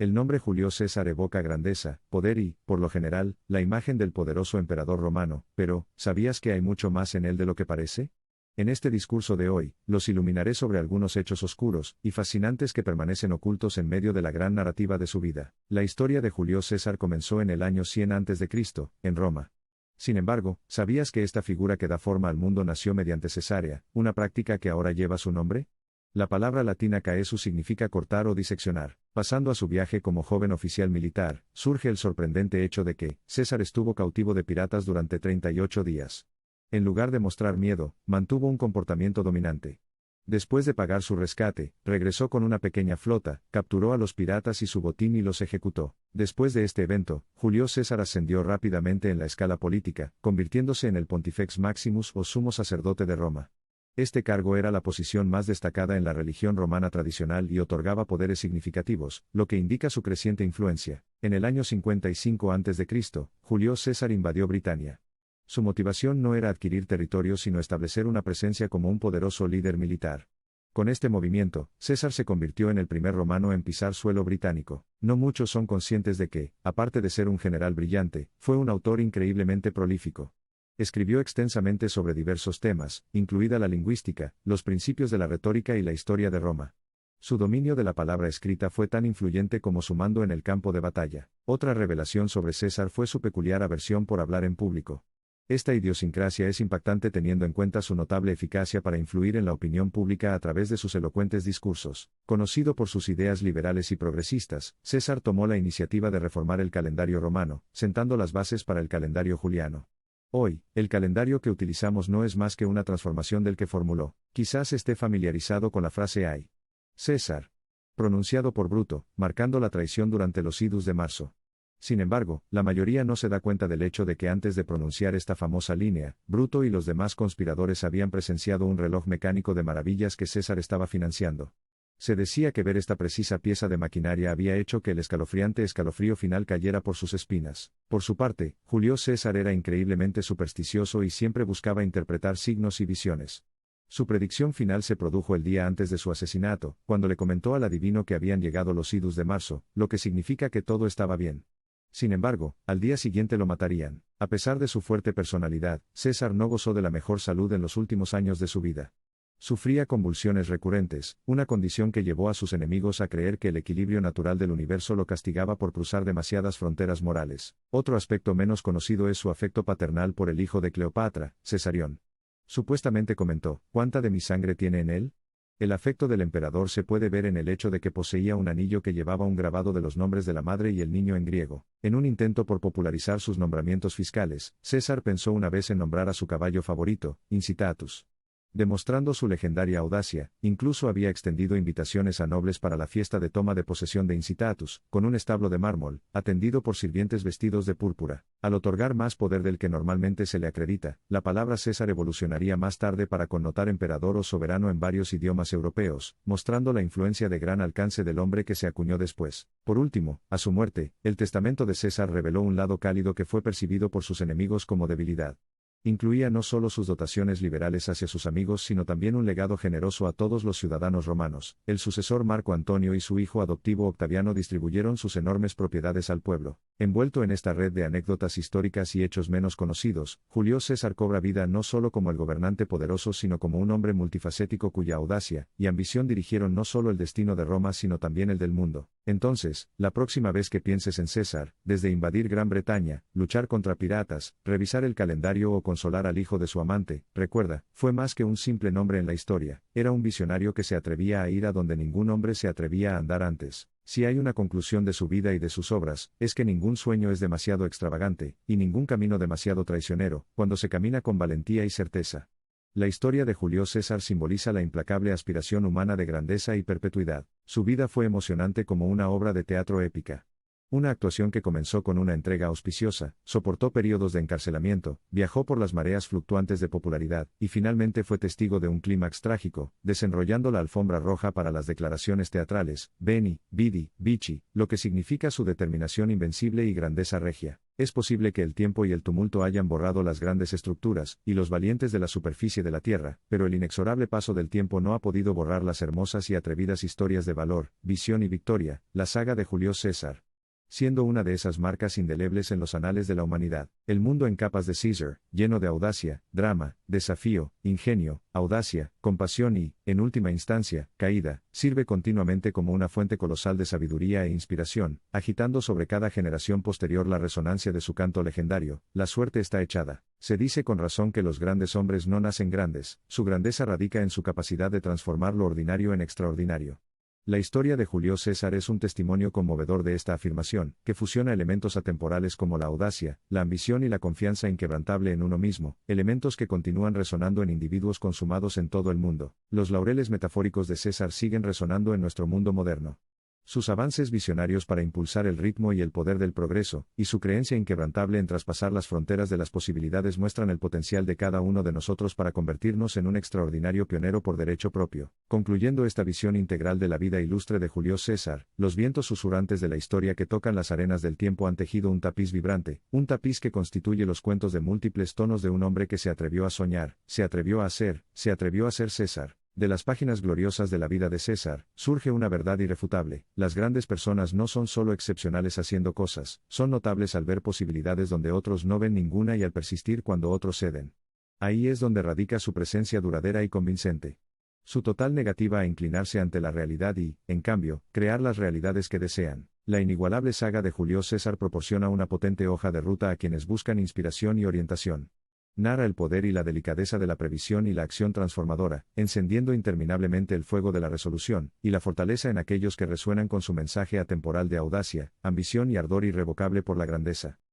El nombre Julio César evoca grandeza, poder y, por lo general, la imagen del poderoso emperador romano, pero, ¿sabías que hay mucho más en él de lo que parece? En este discurso de hoy, los iluminaré sobre algunos hechos oscuros y fascinantes que permanecen ocultos en medio de la gran narrativa de su vida. La historia de Julio César comenzó en el año 100 a.C., en Roma. Sin embargo, ¿sabías que esta figura que da forma al mundo nació mediante cesárea, una práctica que ahora lleva su nombre? La palabra latina caesu significa cortar o diseccionar. Pasando a su viaje como joven oficial militar, surge el sorprendente hecho de que César estuvo cautivo de piratas durante 38 días. En lugar de mostrar miedo, mantuvo un comportamiento dominante. Después de pagar su rescate, regresó con una pequeña flota, capturó a los piratas y su botín y los ejecutó. Después de este evento, Julio César ascendió rápidamente en la escala política, convirtiéndose en el Pontifex Maximus o sumo sacerdote de Roma. Este cargo era la posición más destacada en la religión romana tradicional y otorgaba poderes significativos, lo que indica su creciente influencia. En el año 55 a.C., Julio César invadió Britania. Su motivación no era adquirir territorio sino establecer una presencia como un poderoso líder militar. Con este movimiento, César se convirtió en el primer romano en pisar suelo británico. No muchos son conscientes de que, aparte de ser un general brillante, fue un autor increíblemente prolífico. Escribió extensamente sobre diversos temas, incluida la lingüística, los principios de la retórica y la historia de Roma. Su dominio de la palabra escrita fue tan influyente como su mando en el campo de batalla. Otra revelación sobre César fue su peculiar aversión por hablar en público. Esta idiosincrasia es impactante teniendo en cuenta su notable eficacia para influir en la opinión pública a través de sus elocuentes discursos. Conocido por sus ideas liberales y progresistas, César tomó la iniciativa de reformar el calendario romano, sentando las bases para el calendario juliano. Hoy, el calendario que utilizamos no es más que una transformación del que formuló. Quizás esté familiarizado con la frase «Ay, César», pronunciado por Bruto, marcando la traición durante los idus de marzo. Sin embargo, la mayoría no se da cuenta del hecho de que antes de pronunciar esta famosa línea, Bruto y los demás conspiradores habían presenciado un reloj mecánico de maravillas que César estaba financiando. Se decía que ver esta precisa pieza de maquinaria había hecho que el escalofriante escalofrío final cayera por sus espinas. Por su parte, Julio César era increíblemente supersticioso y siempre buscaba interpretar signos y visiones. Su predicción final se produjo el día antes de su asesinato, cuando le comentó al adivino que habían llegado los idus de marzo, lo que significa que todo estaba bien. Sin embargo, al día siguiente lo matarían. A pesar de su fuerte personalidad, César no gozó de la mejor salud en los últimos años de su vida. Sufría convulsiones recurrentes, una condición que llevó a sus enemigos a creer que el equilibrio natural del universo lo castigaba por cruzar demasiadas fronteras morales. Otro aspecto menos conocido es su afecto paternal por el hijo de Cleopatra, Cesarión. Supuestamente comentó, ¿cuánta de mi sangre tiene en él? El afecto del emperador se puede ver en el hecho de que poseía un anillo que llevaba un grabado de los nombres de la madre y el niño en griego. En un intento por popularizar sus nombramientos fiscales, César pensó una vez en nombrar a su caballo favorito, Incitatus. Demostrando su legendaria audacia, incluso había extendido invitaciones a nobles para la fiesta de toma de posesión de Incitatus, con un establo de mármol, atendido por sirvientes vestidos de púrpura. Al otorgar más poder del que normalmente se le acredita, la palabra César evolucionaría más tarde para connotar emperador o soberano en varios idiomas europeos, mostrando la influencia de gran alcance del hombre que se acuñó después. Por último, a su muerte, el testamento de César reveló un lado cálido que fue percibido por sus enemigos como debilidad. Incluía no solo sus dotaciones liberales hacia sus amigos sino también un legado generoso a todos los ciudadanos romanos. El sucesor Marco Antonio y su hijo adoptivo Octaviano distribuyeron sus enormes propiedades al pueblo. Envuelto en esta red de anécdotas históricas y hechos menos conocidos, Julio César cobra vida no solo como el gobernante poderoso sino como un hombre multifacético cuya audacia y ambición dirigieron no solo el destino de Roma sino también el del mundo. Entonces, la próxima vez que pienses en César, desde invadir Gran Bretaña, luchar contra piratas, revisar el calendario o consolar al hijo de su amante, recuerda, fue más que un simple nombre en la historia, era un visionario que se atrevía a ir a donde ningún hombre se atrevía a andar antes. Si hay una conclusión de su vida y de sus obras, es que ningún sueño es demasiado extravagante, y ningún camino demasiado traicionero, cuando se camina con valentía y certeza. La historia de Julio César simboliza la implacable aspiración humana de grandeza y perpetuidad. Su vida fue emocionante como una obra de teatro épica. Una actuación que comenzó con una entrega auspiciosa, soportó periodos de encarcelamiento, viajó por las mareas fluctuantes de popularidad, y finalmente fue testigo de un clímax trágico, desenrollando la alfombra roja para las declaraciones teatrales, Veni, Vidi, Vici, lo que significa su determinación invencible y grandeza regia. Es posible que el tiempo y el tumulto hayan borrado las grandes estructuras, y los valientes de la superficie de la Tierra, pero el inexorable paso del tiempo no ha podido borrar las hermosas y atrevidas historias de valor, visión y victoria, la saga de Julio César. Siendo una de esas marcas indelebles en los anales de la humanidad, el mundo en capas de Caesar, lleno de audacia, drama, desafío, ingenio, audacia, compasión y, en última instancia, caída, sirve continuamente como una fuente colosal de sabiduría e inspiración, agitando sobre cada generación posterior la resonancia de su canto legendario: la suerte está echada. Se dice con razón que los grandes hombres no nacen grandes, su grandeza radica en su capacidad de transformar lo ordinario en extraordinario. La historia de Julio César es un testimonio conmovedor de esta afirmación, que fusiona elementos atemporales como la audacia, la ambición y la confianza inquebrantable en uno mismo, elementos que continúan resonando en individuos consumados en todo el mundo. Los laureles metafóricos de César siguen resonando en nuestro mundo moderno. Sus avances visionarios para impulsar el ritmo y el poder del progreso, y su creencia inquebrantable en traspasar las fronteras de las posibilidades muestran el potencial de cada uno de nosotros para convertirnos en un extraordinario pionero por derecho propio. Concluyendo esta visión integral de la vida ilustre de Julio César, los vientos susurrantes de la historia que tocan las arenas del tiempo han tejido un tapiz vibrante, un tapiz que constituye los cuentos de múltiples tonos de un hombre que se atrevió a soñar, se atrevió a ser César. De las páginas gloriosas de la vida de César, surge una verdad irrefutable: las grandes personas no son solo excepcionales haciendo cosas, son notables al ver posibilidades donde otros no ven ninguna y al persistir cuando otros ceden. Ahí es donde radica su presencia duradera y convincente. Su total negativa a inclinarse ante la realidad y, en cambio, crear las realidades que desean. La inigualable saga de Julio César proporciona una potente hoja de ruta a quienes buscan inspiración y orientación. Narra el poder y la delicadeza de la previsión y la acción transformadora, encendiendo interminablemente el fuego de la resolución, y la fortaleza en aquellos que resuenan con su mensaje atemporal de audacia, ambición y ardor irrevocable por la grandeza.